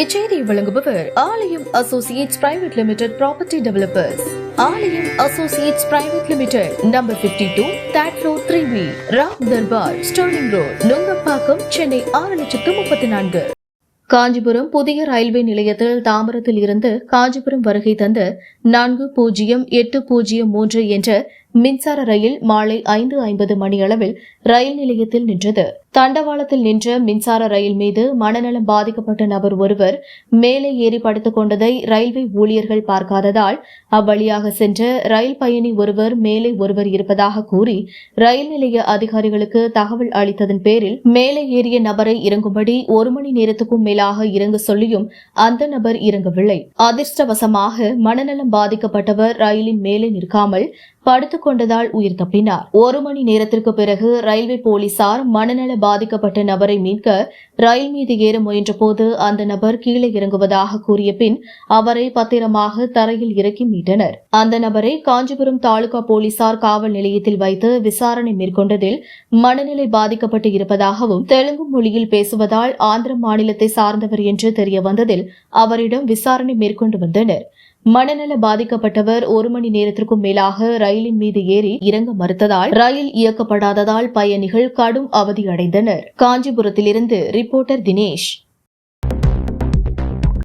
இச்செய்தியை வழங்குபவர் Aalayam associates private limited property developers. Aalayam associates private limited, number 52, third floor, 3B, Ram Darbar, sterling road, Nungambakkam, Chennai 6,34,000. Kanchipuram புதிய railway நிலையத்தில் தாம்பரத்தில் இருந்து காஞ்சிபுரம் வருகை தந்த 40803 என்ற மின்சார ரயில் மாலை 5:50 மணியளவில் ரயில் நிலையத்தில் நின்றது. தண்டவாளத்தில் நின்ற மின்சார ரயில் மீது மனநலம் பாதிக்கப்பட்ட நபர் ஒருவர் மேலே ஏறி படுத்துக் கொண்டதை ரயில்வே ஊழியர்கள் பார்க்காததால் அவ்வழியாக சென்ற ரயில் பயணி ஒருவர் மேலே ஒருவர் இருப்பதாக கூறி ரயில் நிலைய அதிகாரிகளுக்கு தகவல் அளித்ததன் பேரில் மேலே ஏறிய நபரை இறங்கும்படி 1 மணி நேரத்துக்கும் மேலாக இறங்க சொல்லியும் அந்த நபர் இறங்கவில்லை. அதிர்ஷ்டவசமாக மனநலம் பாதிக்கப்பட்டவர் ரயிலின் மேலே நிற்காமல் படுத்துக் கொண்டதால் உயிர் தப்பினார். 1 மணி நேரத்திற்கு பிறகு ரயில்வே போலீசார் மனநல பாதிக்கப்பட்ட நபரை மீட்க ரயில் மீது ஏற முயன்றபோது அந்த நபர் கீழே இறங்குவதாக கூறிய பின் அவரை பத்திரமாக தரையில் இறக்கி மீட்டனர். அந்த நபரை காஞ்சிபுரம் தாலுகா போலீசார் காவல் நிலையத்தில் வைத்து விசாரணை மேற்கொண்டதில் மனநிலை பாதிக்கப்பட்டு இருப்பதாகவும் தெலுங்கு மொழியில் பேசுவதால் ஆந்திர மாநிலத்தை சார்ந்தவர் என்று தெரியவந்ததில் அவரிடம் விசாரணை மேற்கொண்டு வந்தனர். மனநல பாதிக்கப்பட்டவர் 1 மணி நேரத்திற்கும் மேலாக ரயிலின் மீது ஏறி இறங்க மறுத்ததால் ரயில் இயக்கப்படாததால் பயணிகள் கடும் அவதியடைந்தனர். காஞ்சிபுரத்திலிருந்து ரிப்போர்ட்டர் தினேஷ்.